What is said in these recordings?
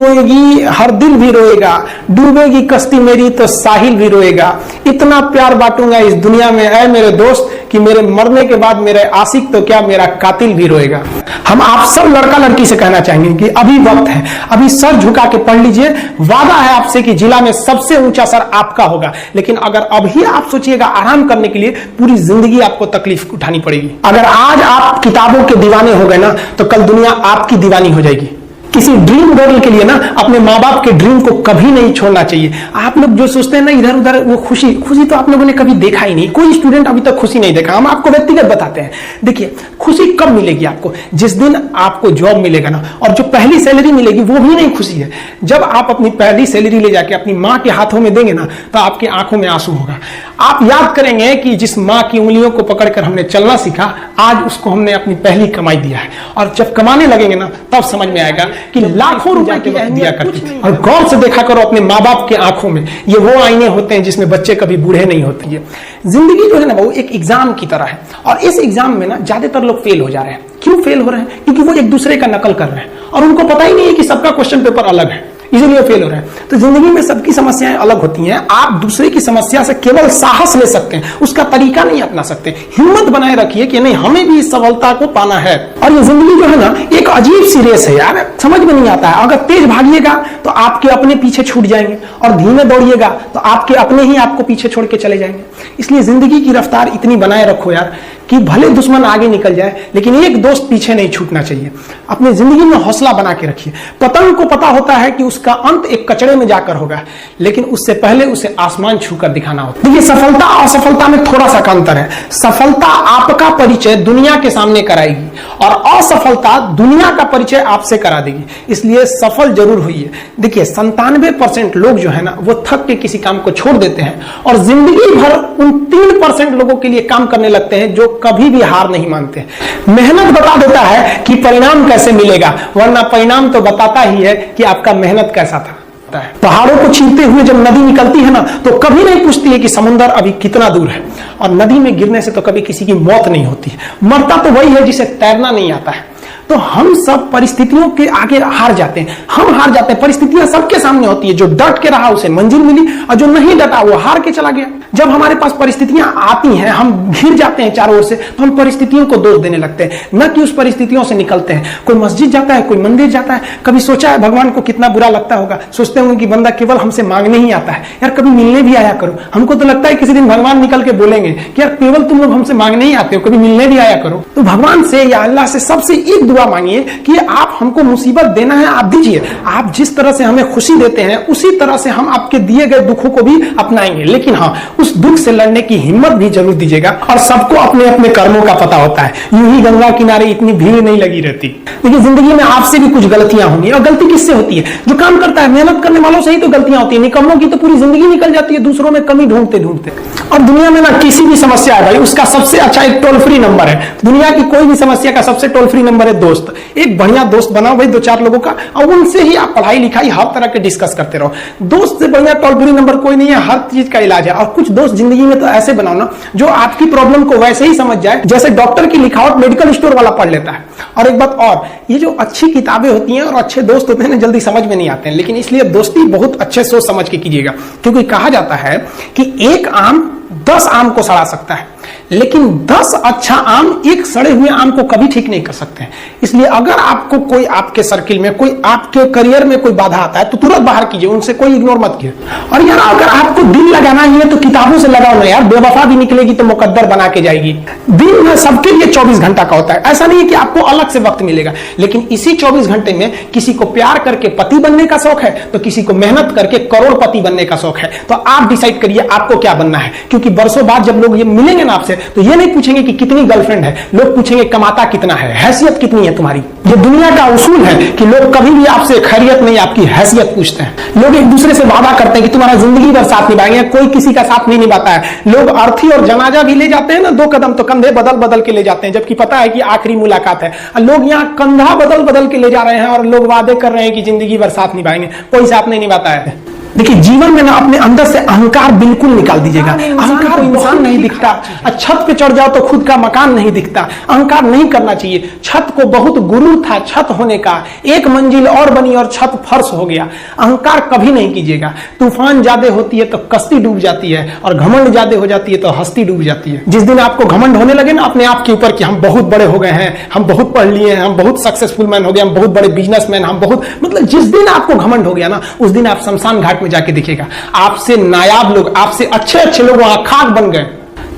रोएगी हर दिल भी रोएगा, डूबेगी कश्ती मेरी तो साहिल भी रोएगा। इतना प्यार बांटूंगा इस दुनिया में ऐ मेरे दोस्त कि मेरे मरने के बाद मेरे आशिक तो क्या मेरा कातिल भी रोएगा। हम आप सब लड़का लड़की से कहना चाहेंगे कि अभी वक्त है, अभी सर झुका के पढ़ लीजिए। वादा है आपसे कि जिला में सबसे ऊंचा सर आपका होगा, लेकिन अगर अभी आप सोचिएगा आराम करने के लिए, पूरी जिंदगी आपको तकलीफ उठानी पड़ेगी। अगर आज आप किताबों के दीवाने हो गए ना, तो कल दुनिया आपकी दीवानी हो जाएगी। किसी ड्रीम गर्ल के लिए ना अपने माँ बाप के ड्रीम को कभी नहीं छोड़ना चाहिए। आप लोग जो सोचते हैं ना इधर उधर, वो खुशी तो आप लोगों ने कभी देखा ही नहीं। कोई स्टूडेंट अभी तक खुशी नहीं देखा। हम आपको व्यक्तिगत बताते हैं। देखिए, खुशी कब मिलेगी आपको? जिस दिन आपको जॉब मिलेगा ना, और जो पहली सैलरी मिलेगी वो भी नहीं खुशी है। जब आप अपनी पहली सैलरी ले जाके अपनी माँ के हाथों में देंगे ना, तो आपकी आंखों में आंसू होगा। आप याद करेंगे कि जिस माँ की उंगलियों को पकड़कर हमने चलना सीखा, आज उसको हमने अपनी पहली कमाई दिया है। और जब कमाने लगेंगे ना, तब समझ में आएगा कि लाखों रुपए की दिया करती थी। और गौर से देखा करो अपने माँ बाप के आंखों में, ये वो आईने होते हैं जिसमें बच्चे कभी बूढ़े नहीं होते हैं। जिंदगी जो है ना वो एक एग्जाम की तरह है, और इस एग्जाम में ना ज्यादातर लोग फेल हो जा रहे हैं। क्यों फेल हो रहे हैं? क्योंकि वो एक दूसरे का नकल कर रहे हैं और उनको पता ही नहीं है कि सबका क्वेश्चन पेपर अलग है, इसीलिए फेल हो रहे हैं। तो जिंदगी में सबकी समस्याएं अलग होती हैं। आप दूसरे की समस्या से केवल साहस ले सकते हैं, उसका तरीका नहीं अपना सकते। हिम्मत बनाए रखिए कि नहीं, हमें भी इस सफलता को पाना है। और ये जिंदगी जो है ना, एक अजीब सी रेस है यार, समझ में नहीं आता है। अगर तेज भागिएगा तो आपके अपने पीछे छूट जाएंगे, और धीमे दौड़िएगा तो आपके अपने ही आपको पीछे छोड़ के चले जाएंगे। इसलिए जिंदगी की रफ्तार इतनी बनाए रखो यार कि भले दुश्मन आगे निकल जाए, लेकिन एक दोस्त पीछे नहीं छूटना चाहिए। अपनी जिंदगी में हौसला बना के रखिए। पतंग को पता होता है कि उसका अंत एक कचड़े में जाकर होगा, लेकिन उससे पहले उसे आसमान छूकर दिखाना होता है। देखिए, सफलता और असफलता में थोड़ा सा अंतर है। सफलता आपका परिचय दुनिया के सामने कराएगी, और असफलता दुनिया का परिचय आपसे करा देगी। इसलिए सफल जरूर होइए। देखिए, 97% लोग जो है ना, वो थक के किसी काम को छोड़ देते हैं, और जिंदगी भर उन 3% लोगों के लिए काम करने लगते हैं जो कभी भी हार नहीं मानते। मेहनत बता देता है कि परिणाम कैसे मिलेगा, वरना परिणाम तो बताता ही है कि आपका मेहनत कैसा था। पहाड़ों को छीनते हुए जब नदी निकलती है ना, तो कभी नहीं पूछती है कि समुद्र अभी कितना दूर है। और नदी में गिरने से तो कभी किसी की मौत नहीं होती है। मरता तो वही है जिसे तैरना नहीं आता है। तो हम सब परिस्थितियों के आगे हार जाते हैं। हम हार जाते हैं। परिस्थितियां सबके सामने होती है। जो डट के रहा उसे मंजिल मिली, और जो नहीं डटा वो हार के चला गया। जब हमारे पास परिस्थितियां आती हैं, हम घिर जाते हैं चारों ओर से, तो हम परिस्थितियों को दोष देने लगते हैं, न कि उस परिस्थितियों से निकलते हैं। कोई मस्जिद जाता है, कोई मंदिर जाता है, कभी सोचा है भगवान को कितना बुरा लगता होगा? सोचते होंगे कि बंदा केवल हमसे मांगने ही आता है, यार कभी मिलने भी आया करो। हमको तो लगता है किसी दिन भगवान निकल के बोलेंगे कि यार केवल तुम लोग हमसे मांगने ही आते हो, कभी मिलने भी आया करो। तो भगवान से या अल्लाह से सबसे एक दुआ मांगिए कि आप हमको मुसीबत देना है, आप दीजिए। आप जिस तरह से हमें खुशी देते हैं, उसी तरह से हम आपके दिए गए दुखों को भी अपनाएंगे। लेकिन हाँ, उस दुख से लड़ने की हिम्मत भी जरूर दीजिएगा। और सबको अपने अपने कर्मों का पता होता है। यूं ही गंगा किनारे इतनी भीड़ नहीं लगी रहती। देखिए, जिंदगी में आपसे भी कुछ गलतियां होंगी, और गलती किससे होती है? जो काम करता है, मेहनत करने वालों से ही तो गलतियां होती है। निकम्मों की तो पूरी जिंदगी निकल जाती है दूसरों में कमी ढूंढते ढूंढते। और दुनिया में ना किसी भी समस्या है भाई, उसका सबसे अच्छा एक टोल फ्री नंबर है। दुनिया की कोई भी समस्या का सबसे टोल फ्री नंबर है दोस्त। एक बढ़िया दोस्त बनाओ भाई, 2-4 लोगों का, और उनसे ही आप पढ़ाई लिखाई हर तरह के डिस्कस करते रहो। दोस्त से बढ़िया टोल फ्री नंबर कोई नहीं है, हर चीज का इलाज है। और कुछ दोस्त जिंदगी में तो ऐसे बनाओ ना, जो आपकी प्रॉब्लम को वैसे ही समझ जाए जैसे डॉक्टर की लिखावट मेडिकल स्टोर वाला पढ़ लेता है। और एक बात और, ये जो अच्छी किताबें होती हैं और अच्छे दोस्त होते हैं ना, जल्दी समझ में नहीं आते हैं। लेकिन इसलिए दोस्ती बहुत अच्छे सोच समझ के कीजिएगा, क्योंकि कहा जाता है कि एक आम 10 आम को सड़ा सकता है, लेकिन 10 अच्छा आम एक सड़े हुए आम को कभी ठीक नहीं कर सकते हैं। इसलिए अगर आपको कोई आपके सर्किल में, कोई आपके करियर में कोई बाधा आता है, तो तुरंत बाहर कीजिए, उनसे कोई इग्नोर मत कीजिए। और यार, अगर आपको दिल लगाना ही है तो किताबों से लगाओ ना यार। बेवफा भी निकलेगी तो मुकद्दर बना के जाएगी। दिन में सबके लिए 24 घंटा का होता है। ऐसा नहीं है कि आपको अलग से वक्त मिलेगा, लेकिन इसी 24 घंटे में किसी को प्यार करके पति बनने का शौक है, तो किसी को मेहनत करके करोड़पति बनने का शौक है। तो आप डिसाइड करिए आपको क्या बनना है। क्योंकि बरसों बाद जब लोग ये मिलेंगे ना आपसे, तो ये नहीं पूछेंगे कि कितनी गर्लफ्रेंड है, लोग पूछेंगे कमाता कितना है, हैसियत कितनी है तुम्हारी। ये दुनिया का उसूल है कि लोग कभी भी आपसे खैरियत नहीं, आपकी हैसियत पूछते हैं। लोग एक दूसरे से वादा करते हैं कि तुम्हारा जिंदगी भर साथ निभाएंगे, कोई किसी का साथ नहीं निभाता है। लोग अर्थी और जनाजा भी ले जाते हैं ना 2 कदम, तो कंधे बदल बदल के ले जाते हैं, जबकि पता है कि आखिरी मुलाकात है। लोग यहाँ कंधा बदल बदल के ले जा रहे हैं, और लोग वादे कर रहे हैं कि जिंदगी भर साथ निभाएंगे, कोई साथ नहीं निभाता है। देखिए, जीवन में ना अपने अंदर से अहंकार बिल्कुल निकाल दीजिएगा। अहंकार इंसान नहीं दिखता। छत पे चढ़ जाओ तो खुद का मकान नहीं दिखता। अहंकार नहीं करना चाहिए। छत को बहुत गुरूर था छत होने का, एक मंजिल और बनी और छत फर्श हो गया। अहंकार कभी नहीं कीजिएगा। तूफान ज्यादा होती है तो कश्ती डूब जाती है, और घमंड ज्यादा हो जाती है तो हस्ती डूब जाती है। जिस दिन आपको घमंड होने लगे ना अपने आप के ऊपर कि हम बहुत बड़े हो गए हैं, हम बहुत पढ़ लिए हैं, हम बहुत सक्सेसफुल मैन हो गए, हम बहुत बड़े बिजनेसमैन, हम बहुत, मतलब जिस दिन आपको घमंड हो गया ना, उस दिन आप शमशान घाट में जाके देखिएगा, आपसे नायाब लोग, आपसे अच्छे अच्छे लोग वहां खाक बन गए।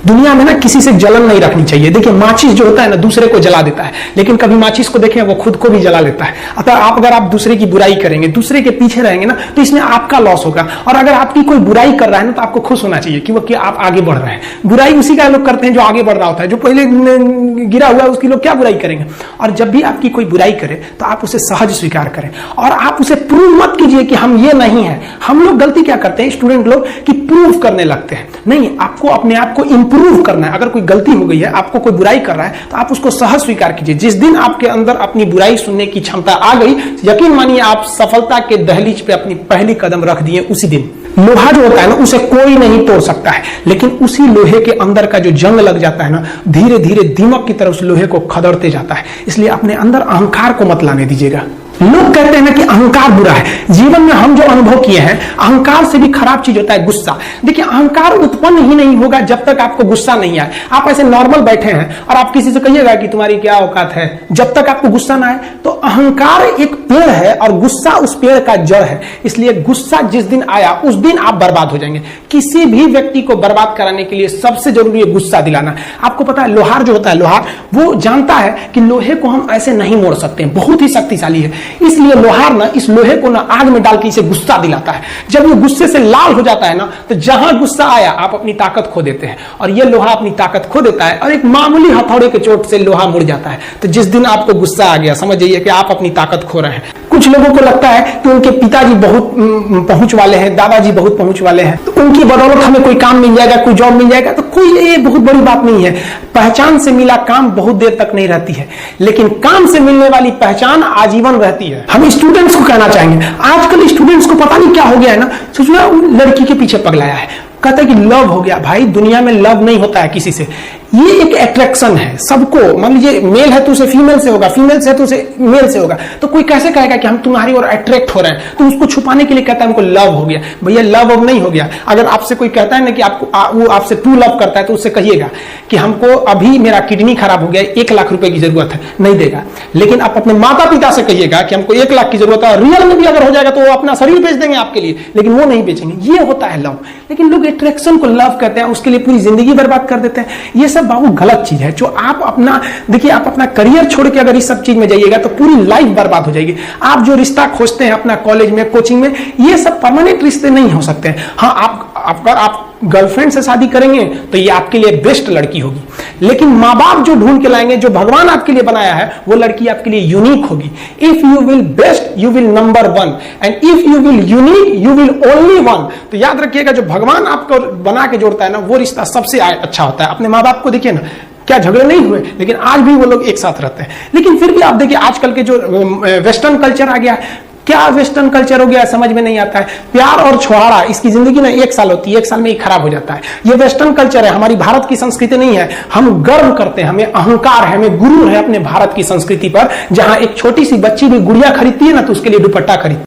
दुनिया में ना किसी से जलन नहीं रखनी चाहिए। देखिए माचिस जो होता है ना दूसरे को जला देता है, लेकिन कभी माचिस को देखें वो खुद को भी जला लेता है। अतः अगर आप दूसरे की बुराई करेंगे, दूसरे के पीछे रहेंगे ना, तो इसमें आपका लॉस होगा। और अगर आपकी कोई बुराई कर रहा है ना, तो आपको खुश होना चाहिए कि आप आगे बढ़ रहे हैं। बुराई उसी का लोग करते हैं जो आगे बढ़ रहा होता है, जो पहले गिरा हुआ है उसकी लोग क्या बुराई करेंगे। और जब भी आपकी कोई बुराई करे तो आप उसे सहज स्वीकार करें, और आप उसे प्रूव मत कीजिए कि हम ये नहीं है। हम लोग गलती क्या करते हैं स्टूडेंट लोग, कि प्रूव करने लगते हैं। नहीं, आपको अपने आप को इंप्रूव करना है। अगर कोई गलती हो गई है, आपको कोई बुराई कर रहा है, तो आप उसको सहज स्वीकार कीजिए। जिस दिन आपके अंदर अपनी बुराई सुनने की क्षमता आ गई, यकीन मानिए आप सफलता के दहलीज पे अपनी पहली कदम रख दिए उसी दिन। लोहा जो होता है ना, उसे कोई नहीं तोड़ सकता है, लेकिन उसी लोहे के अंदर का जो जंग लग जाता है ना, धीरे धीरे दीमक की तरफ उस लोहे को खदड़ते जाता है। इसलिए अपने अंदर अहंकार को मत लाने दीजिएगा। लोग कहते हैं ना कि अहंकार बुरा है। जीवन में हम जो अनुभव किए हैं, अहंकार से भी खराब चीज होता है गुस्सा। देखिए अहंकार उत्पन्न ही नहीं होगा जब तक आपको गुस्सा नहीं आए। आप ऐसे नॉर्मल बैठे हैं और आप किसी से कहिएगा कि तुम्हारी क्या औकात है, जब तक आपको गुस्सा ना आए। तो अहंकार एक पेड़ है और गुस्सा उस पेड़ का जड़ है। इसलिए गुस्सा जिस दिन आया उस दिन आप बर्बाद हो जाएंगे। किसी भी व्यक्ति को बर्बाद कराने के लिए सबसे जरूरी है गुस्सा दिलाना। आपको पता है लोहार जो होता है, लोहार वो जानता है कि लोहे को हम ऐसे नहीं मोड़ सकते, बहुत ही शक्तिशाली है। इसलिए लोहार ना इस लोहे को ना आग में डाल के इसे गुस्सा दिलाता है। जब ये गुस्से से लाल हो जाता है ना, तो जहां गुस्सा आया आप अपनी ताकत खो देते हैं, और ये लोहा अपनी ताकत खो देता है, और एक मामूली हथौड़े के चोट से लोहा मुड़ जाता है। तो जिस दिन आपको गुस्सा आ गया, समझ जाइए कि आप अपनी ताकत खो रहे हैं। कुछ लोगों को लगता है कि उनके पिताजी बहुत पहुंच वाले हैं, दादाजी बहुत पहुंच वाले हैं, तो उनकी बदौलत हमें कोई काम मिल जाएगा, कोई जॉब मिल जाएगा। तो कोई ये बहुत बड़ी बात नहीं है। पहचान से मिला काम बहुत देर तक नहीं रहती है, लेकिन काम से मिलने वाली पहचान आजीवन रहती है। हम स्टूडेंट्स को कहना चाहेंगे, आजकल स्टूडेंट्स को पता नहीं क्या हो गया है ना, सोचना लड़की के पीछे पगलाया है, कहता है कि लव हो गया। भाई दुनिया में लव नहीं होता है किसी से, ये एक अट्रैक्शन है सबको। मान लीजिए मेल है तो उसे फीमेल से होगा, फीमेल से है तो उसे मेल से होगा। तो कोई कैसे कहेगा कि हम तुम्हारी ओर अट्रैक्ट हो रहे हैं, तो उसको छुपाने के लिए कहता है हमको लव हो गया। भैया लव अब नहीं हो गया। अगर आपसे कोई कहता है ना कि आपको वो आपसे ट्रू लव करता है, तो उससे कहिएगा कि हमको अभी मेरा किडनी खराब हो गया, 1 लाख रुपए की जरूरत है, नहीं देगा। लेकिन आप अपने माता पिता से कहिएगा कि हमको 1 लाख की जरूरत है, रियल में भी अगर हो जाएगा तो वो अपना शरीर बेच देंगे आपके लिए, लेकिन वो नहीं बेचेंगे। ये होता है लव। लेकिन लोग अट्रैक्शन को लव कहते हैं, उसके लिए पूरी जिंदगी बर्बाद कर देते हैं। ये सब बाबू गलत चीज है। जो आप अपना देखिए, आप अपना करियर छोड़ के अगर इस सब चीज में जाइएगा तो पूरी लाइफ बर्बाद हो जाएगी। आप जो रिश्ता खोजते हैं अपना कॉलेज में, कोचिंग में, ये सब परमानेंट रिश्ते नहीं हो सकते हैं। हाँ, आप गर्लफ्रेंड से शादी करेंगे तो ये आपके लिए बेस्ट लड़की होगी, लेकिन माँ बाप जो ढूंढ के लाएंगे, जो भगवान आपके लिए बनाया है, वो लड़की आपके लिए यूनिक होगी। If you will best you will number 1, and if you will unique you will only 1। तो याद रखिएगा, जो भगवान आपको बना के जोड़ता है ना, वो रिश्ता सबसे अच्छा होता है। अपने माँ बाप को देखिए ना, क्या झगड़े नहीं हुए, लेकिन आज भी वो लोग एक साथ रहते हैं। लेकिन फिर भी आप देखिए आजकल के जो वेस्टर्न कल्चर आ गया, क्या वेस्टर्न कल्चर हो गया समझ में नहीं आता है। प्यार और छुहारा, इसकी जिंदगी ना 1 साल होती है, 1 साल में ही खराब हो जाता है। ये वेस्टर्न कल्चर है, हमारी भारत की संस्कृति नहीं है। हम गर्व करते हैं, हमें अहंकार है, हमें गुरूर है अपने भारत की संस्कृति पर। जहां एक छोटी सी बच्ची भी गुड़िया खरीदती है ना, तो उसके लिए दुपट्टा खरीदती है।